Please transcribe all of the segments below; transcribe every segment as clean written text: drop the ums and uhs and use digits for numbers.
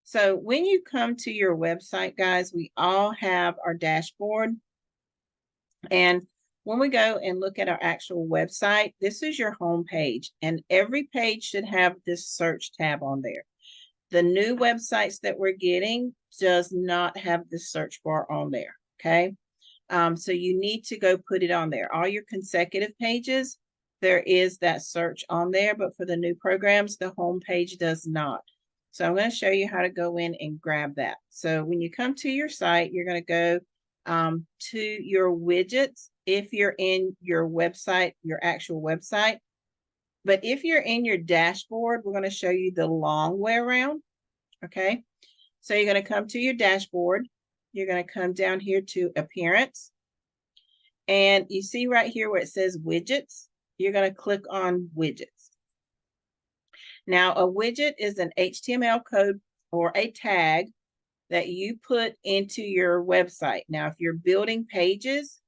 So when you come to your website, guys, we all have our dashboard. And when we go and look at our actual website, this is your home page. And every page should have this search tab on there. The new websites that we're getting does not have the search bar on there, okay? So you need to go put it on there. All your consecutive pages, there is that search on there, but for the new programs, the home page does not. So I'm going to show you how to go in and grab that. So when you come to your site, you're going to go to your widgets if you're in your website, your actual website. But if you're in your dashboard, we're going to show you the long way around, okay? So you're going to come to your dashboard. You're going to come down here to Appearance. And you see right here where it says Widgets, you're going to click on Widgets. Now, a widget is an HTML code or a tag that you put into your website. Now, if you're building pages,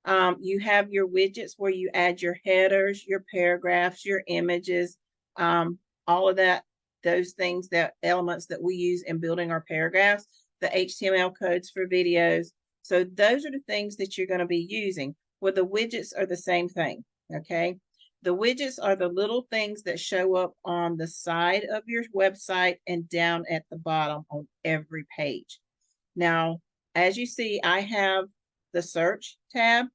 you have your widgets where you add your headers, your paragraphs, your images, all of that, those things, that elements that we use in building our paragraphs, the HTML codes for videos. So those are the things that you're going to be using. Well, the widgets are the same thing, okay? The widgets are the little things that show up on the side of your website and down at the bottom on every page. Now, as you see, I have the search tab,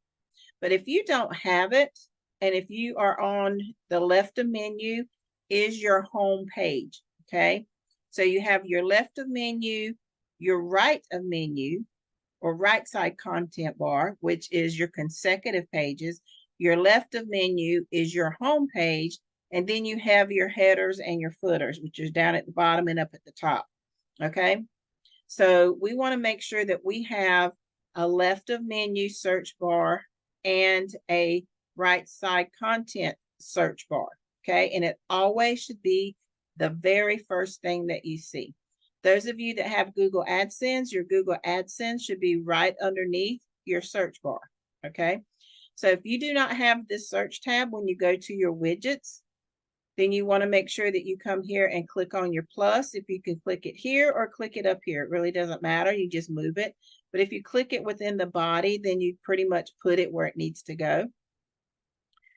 but if you don't have it, and if you are on the left of menu is your home page, okay? So you have your left of menu, your right of menu, or right side content bar, which is your consecutive pages. Your left of menu is your home page, and then you have your headers and your footers, which is down at the bottom and up at the top, okay? So we want to make sure that we have a left of menu search bar and a right side content search bar, okay? And it always should be the very first thing that you see. Those of you that have Google AdSense, your Google AdSense should be right underneath your search bar, okay? So if you do not have this search tab when you go to your widgets, then you want to make sure that you come here and click on your plus. If you can click it here or click it up here, it really doesn't matter. You just move it. But if you click it within the body, then you pretty much put it where it needs to go.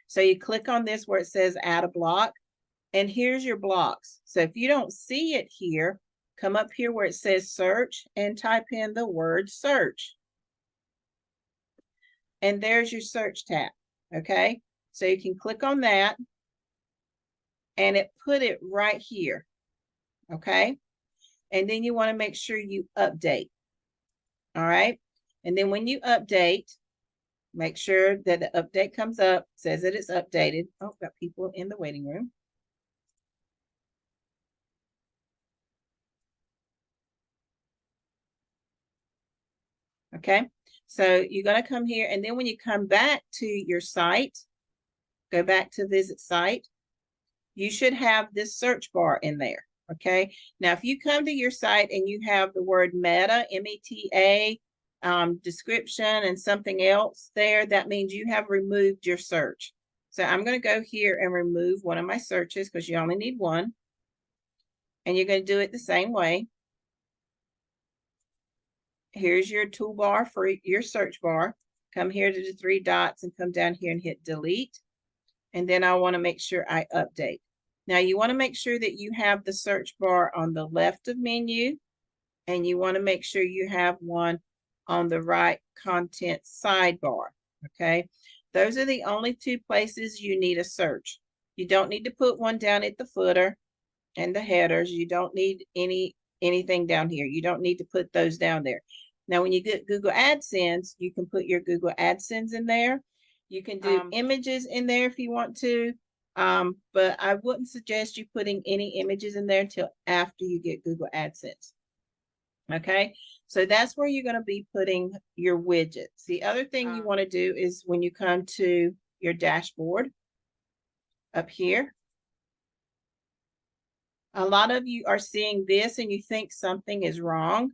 So you click on this where it says add a block, and here's your blocks. So if you don't see it here, come up here where it says search and type in the word search. And there's your search tab, okay? So you can click on that, and it put it right here, okay? And then you want to make sure you update, all right? And then when you update, make sure that the update comes up, says that it's updated. Oh, got people in the waiting room. Okay, so you're going to come here, and then when you come back to your site, go back to visit site, you should have this search bar in there, okay? Now, if you come to your site and you have the word meta, M-E-T-A, description and something else there, that means you have removed your search. So I'm going to go here and remove one of my searches because you only need one. And you're going to do it the same way. Here's your toolbar for your search bar. Come here to the three dots and come down here and hit delete. And then I want to make sure I update. Now you want to make sure that you have the search bar on the left of menu, and you want to make sure you have one on the right content sidebar, okay? Those are the only two places you need a search. You don't need to put one down at the footer and the headers. You don't need anything down here. You don't need to put those down there. Now, when you get Google AdSense, you can put your Google AdSense in there. You can do images in there if you want to, but I wouldn't suggest you putting any images in there until after you get Google AdSense. Okay, so that's where you're going to be putting your widgets. The other thing you want to do is when you come to your dashboard up here, a lot of you are seeing this and you think something is wrong.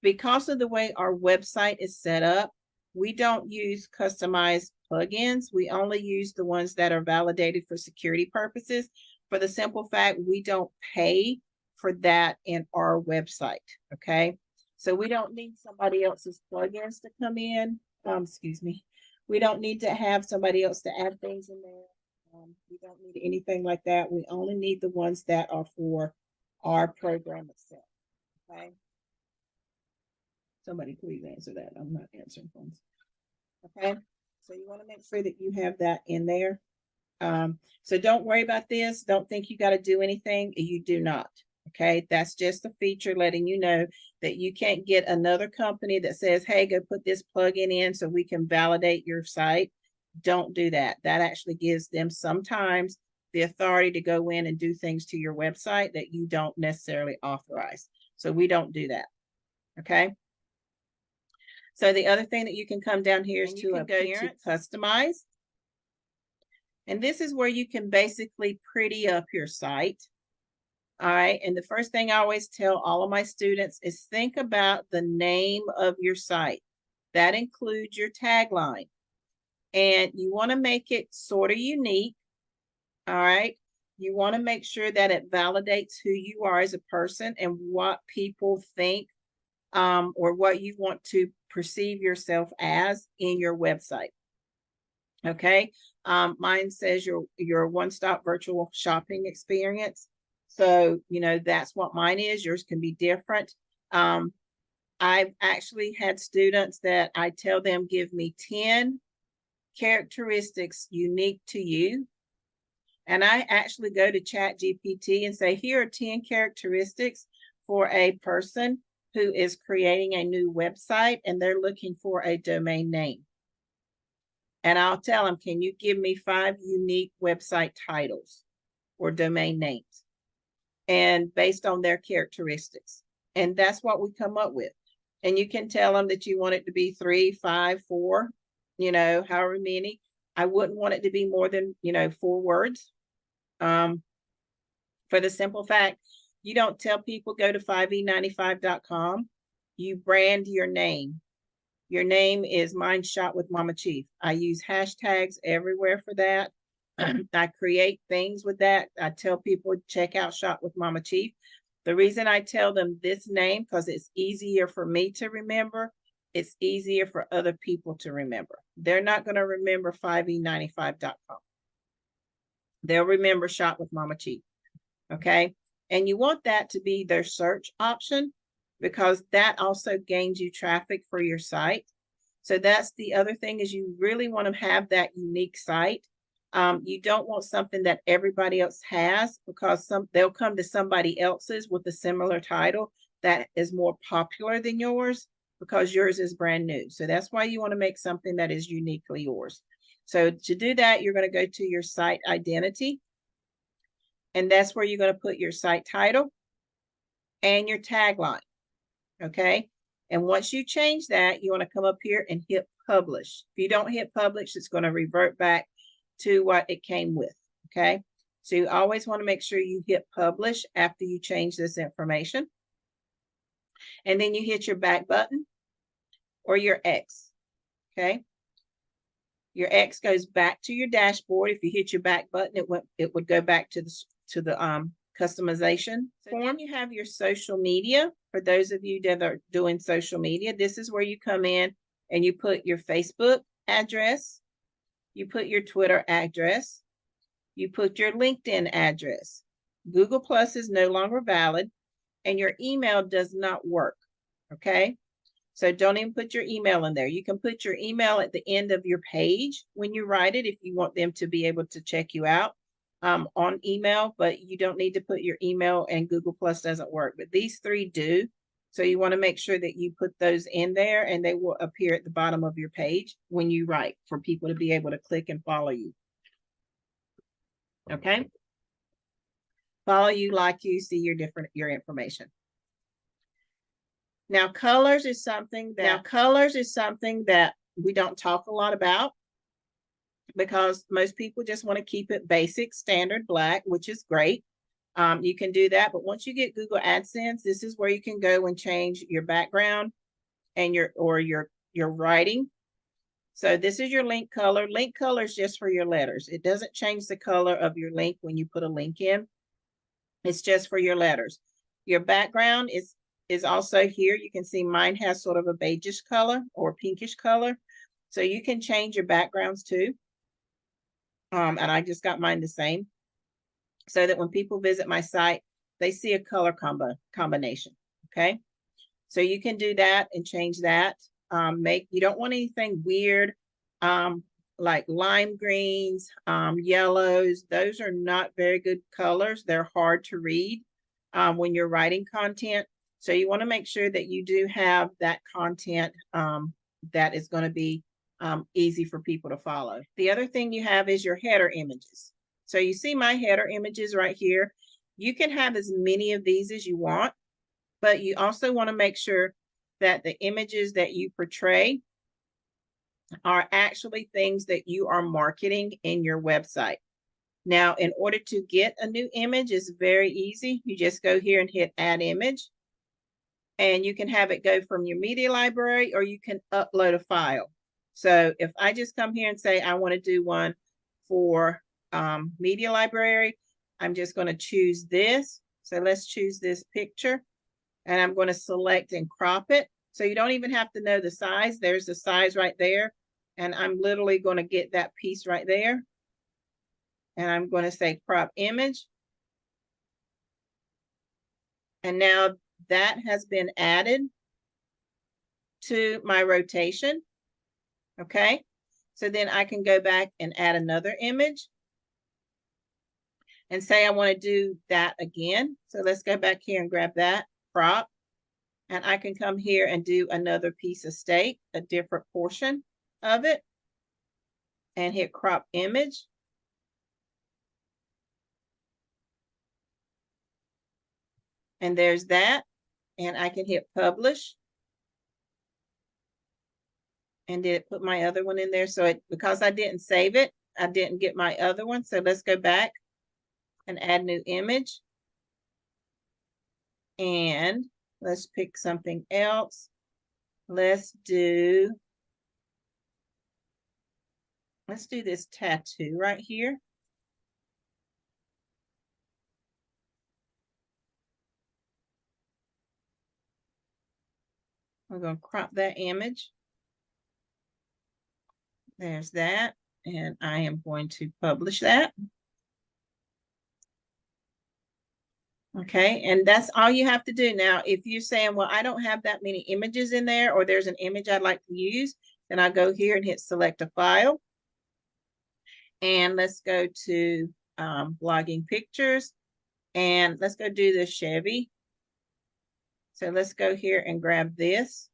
Because of the way our website is set up, we don't use customized plugins. We only use the ones that are validated for security purposes. For the simple fact, we don't pay for that in our website. Okay. So we don't need somebody else's plugins to come in. Excuse me. We don't need to have somebody else to add things in there. We don't need anything like that. We only need the ones that are for our program itself. Okay. Somebody please answer that. I'm not answering phones. Okay. So you want to make sure that you have that in there. So don't worry about this. Don't think you got to do anything. You do not. Okay. That's just a feature letting you know that you can't get another company that says, hey, go put this plugin in so we can validate your site. Don't do that. That actually gives them sometimes the authority to go in and do things to your website that you don't necessarily authorize. So we don't do that. Okay. So the other thing that you can come down here is to go to customize. And this is where you can basically pretty up your site. All right. And the first thing I always tell all of my students is think about the name of your site. That includes your tagline. And you want to make it sort of unique. All right. You want to make sure that it validates who you are as a person and what people think or what you want to perceive yourself as in your website. Okay. Mine says your one-stop virtual shopping experience. So, you know, that's what mine is. Yours can be different. I've actually had students that I tell them, give me 10 characteristics unique to you. And I actually go to ChatGPT and say, here are 10 characteristics for a person who is creating a new website and they're looking for a domain name. And I'll tell them, can you give me 5 unique website titles or domain names? And based on their characteristics. And that's what we come up with. And you can tell them that you want it to be 3, 5, 4, you know, however many. I wouldn't want it to be more than, 4 words. For the simple fact, you don't tell people go to 5e95.com. You brand your name. Your name is Mine Shop with Mama Chief. I use hashtags everywhere for that. I create things with that. I tell people check out Shop with Mama Chief. The reason I tell them this name, because it's easier for me to remember. It's easier for other people to remember. They're not going to remember 5e95.com. They'll remember Shop with Mama Chief. Okay. And you want that to be their search option because that also gains you traffic for your site. So that's the other thing is you really want to have that unique site. You don't want something that everybody else has because they'll come to somebody else's with a similar title that is more popular than yours because yours is brand new. So that's why you want to make something that is uniquely yours. So to do that, you're going to go to your site identity. And that's where you're going to put your site title and your tagline. Okay. And once you change that, you want to come up here and hit publish. If you don't hit publish, it's going to revert back to what it came with. Okay. So you always want to make sure you hit publish after you change this information. And then you hit your back button or your X. Okay. Your X goes back to your dashboard. If you hit your back button, it would go back to the customization form. Then you have your social media. For those of you that are doing social media, this is where you come in and you put your Facebook address, you put your Twitter address, you put your LinkedIn address. Google Plus is no longer valid, and your email does not work. Okay. So don't even put your email in there. You can put your email at the end of your page when you write it if you want them to be able to check you out on email, but you don't need to put your email, and Google Plus doesn't work. But these 3 do. So you want to make sure that you put those in there and they will appear at the bottom of your page when you write for people to be able to click and follow you. Okay. Follow you, like you, see your information. Now, colors is something that we don't talk a lot about because most people just want to keep it basic, standard black, which is great. You can do that, but once you get Google AdSense, this is where you can go and change your background and your writing. So this is your link color. Link color is just for your letters. It doesn't change the color of your link when you put a link in. It's just for your letters. Your background is also here. You can see mine has sort of a beigeish color or pinkish color. So you can change your backgrounds too. And I just got mine the same, so that when people visit my site, they see a color combination. Okay. So you can do that and change that. You don't want anything weird, like lime greens, yellows. Those are not very good colors. They're hard to read when you're writing content. So you want to make sure that you do have that content that is going to be easy for people to follow. The other thing you have is your header images. So you see my header images right here. You can have as many of these as you want, but you also want to make sure that the images that you portray are actually things that you are marketing in your website. Now, in order to get a new image, it's very easy. You just go here and hit add image, and you can have it go from your media library, or you can upload a file. So if I just come here and say I want to do one for media library, I'm just going to choose this. So let's choose this picture, and I'm going to select and crop it. So you don't even have to know the size. There's the size right there. And I'm literally going to get that piece right there. And I'm going to say crop image. And now that has been added to my rotation. Okay. So then I can go back and add another image and say I want to do that again. So let's go back here and grab that crop. And I can come here and do another piece of steak, a different portion of it, and hit crop image. And there's that. And I can hit publish. And did it put my other one in there? So because I didn't save it, I didn't get my other one. So let's go back and add new image. And let's pick something else. Let's do this tattoo right here. We're going to crop that image. There's that. And I am going to publish that. Okay, and that's all you have to do. Now, if you're saying, well, I don't have that many images in there, or there's an image I'd like to use, then I go here and hit select a file. And let's go to blogging pictures. And let's go do the Chevy. So let's go here and grab this.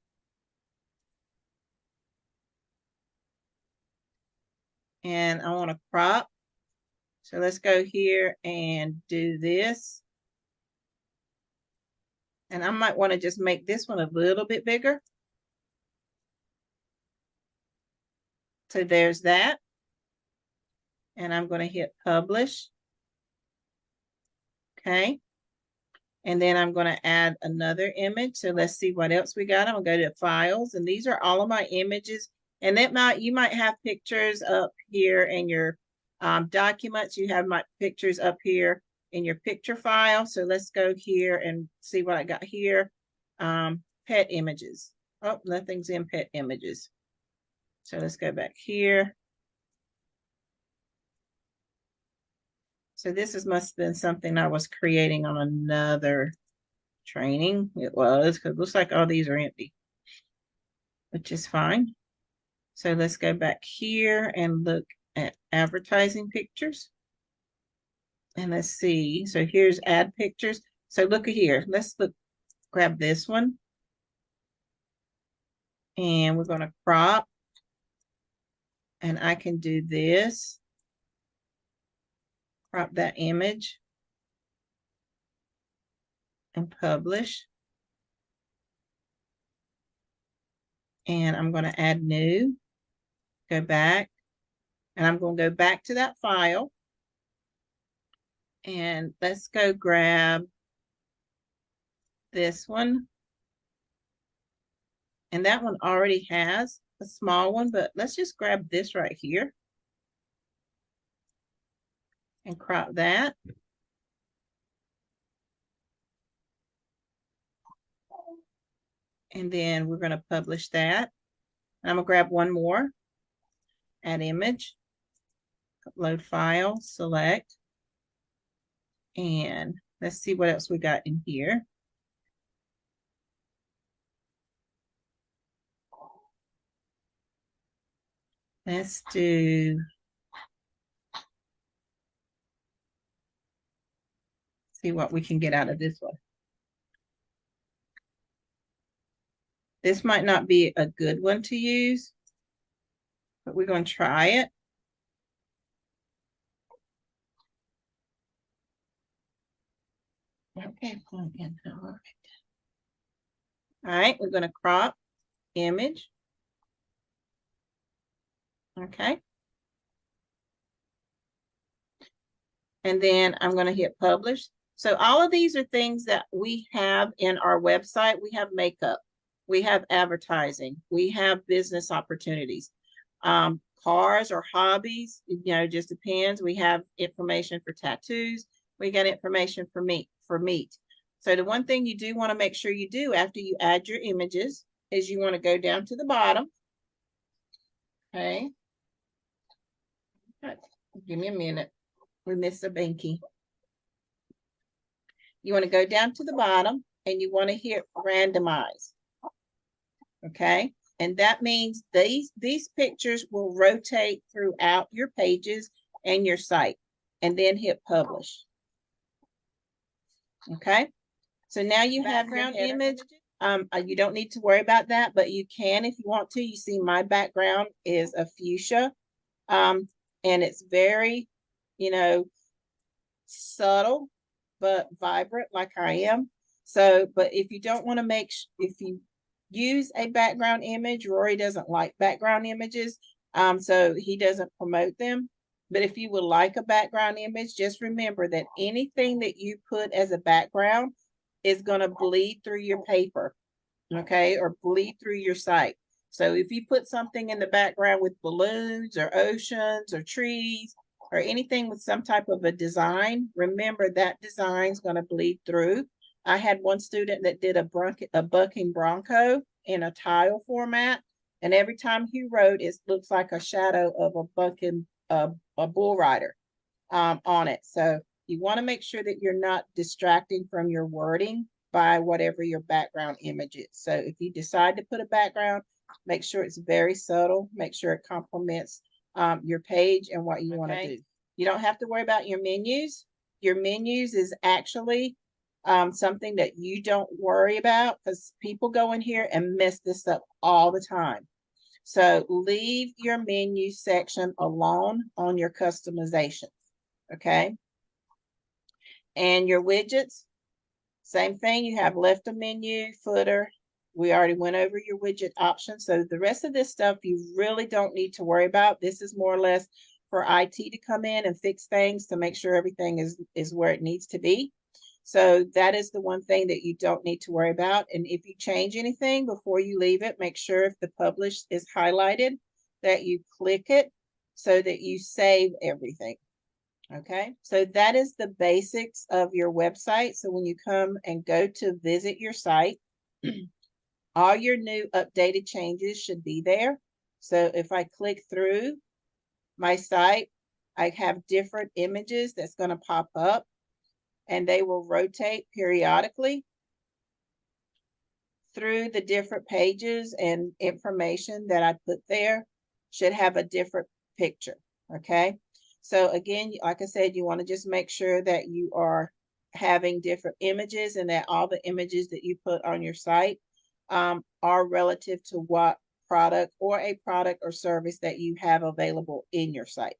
And I want to crop. So let's go here and do this. And I might want to just make this one a little bit bigger. So there's that. And I'm going to hit publish. Okay. And then I'm going to add another image. So let's see what else we got. I'm going to go to files. And these are all of my images. And you might have pictures up here in your documents. You have my pictures up here in your picture file. So let's go here and see what I got here. Pet images. Oh, nothing's in pet images. So let's go back here. So this must have been something I was creating on another training. It was, because it looks like all these are empty, which is fine. So let's go back here and look at advertising pictures. And let's see. So here's add pictures. So look at here. Let's grab this one. And we're going to crop. And I can do this. Crop that image. And publish. And I'm going to add new. Go back. And I'm going to go back to that file. And let's go grab this one. And that one already has a small one, but let's just grab this right here and crop that. And then we're going to publish that. And I'm going to grab one more. Add image. Upload file. Select. And let's see what else we got in here. Let's do, see what we can get out of this one. This might not be a good one to use, but we're going to try it. Okay, all right, we're going to crop image. Okay. And then I'm going to hit publish. So all of these are things that we have in our website. We have makeup, we have advertising, we have business opportunities, cars or hobbies, you know, just depends. We have information for tattoos. We got information for meat. So the one thing you do want to make sure you do after you add your images is you want to go down to the bottom. Okay. Give me a minute. We missed a binky. You want to go down to the bottom and you want to hit randomize. Okay. And that means these pictures will rotate throughout your pages and your site, and then hit publish. Okay. So now you have background image. You don't need to worry about that, but you can if you want to. You see my background is a fuchsia. And it's very, you know, subtle, but vibrant like I am. So, but if you don't want to if you use a background image, Rory doesn't like background images. So he doesn't promote them. But if you would like a background image, just remember that anything that you put as a background is going to bleed through your paper, okay, or bleed through your site. So if you put something in the background with balloons or oceans or trees or anything with some type of a design, remember that design is going to bleed through. I had one student that did a bucking bronco in a tile format, and every time he wrote, it looks like a shadow of a bucking a bull rider on it. So you want to make sure that you're not distracting from your wording by whatever your background image is. So if you decide to put a background, make sure it's very subtle, make sure it complements your page and what you want to do. You don't have to worry about your menus. Your menus is actually something that you don't worry about, because people go in here and mess this up all the time. So leave your menu section alone on your customizations, okay? And your widgets, same thing. You have left a menu, footer. We already went over your widget options. So the rest of this stuff you really don't need to worry about. This is more or less for IT to come in and fix things to make sure everything is where it needs to be. So that is the one thing that you don't need to worry about. And if you change anything before you leave it, make sure if the publish is highlighted that you click it so that you save everything. Okay, so that is the basics of your website. So when you come and go to visit your site, all your new updated changes should be there. So if I click through my site, I have different images that's going to pop up, and they will rotate periodically through the different pages, and information that I put there should have a different picture. Okay. So again, like I said, you want to just make sure that you are having different images and that all the images that you put on your site are relative to what product or service that you have available in your site.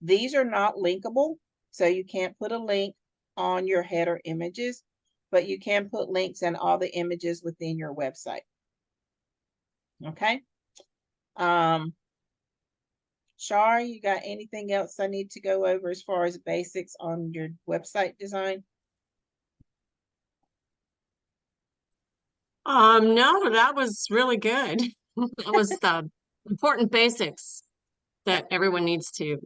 These are not linkable, so you can't put a link on your header images, but you can put links in all the images within your website. Okay. Shar, you got anything else I need to go over as far as basics on your website design? No, that was really good. That was the important basics that everyone needs to,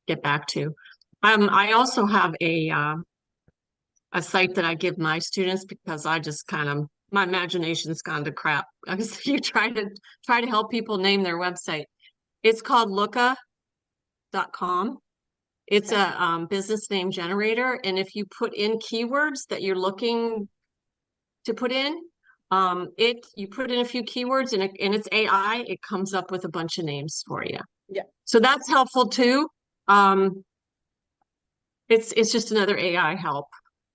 get back to. I also have a site that I give my students because I just kind of my imagination's gone to crap. I was you try to help people name their website. It's called looka.com. It's Okay. a business name generator, and if you put in keywords that you're looking to put in, you put in a few keywords and it's AI, it comes up with a bunch of names for you. Yeah. So that's helpful too. It's just another AI help,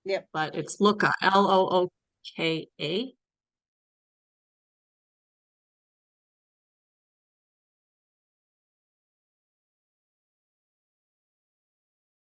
Yep. but it's Looka, Looka.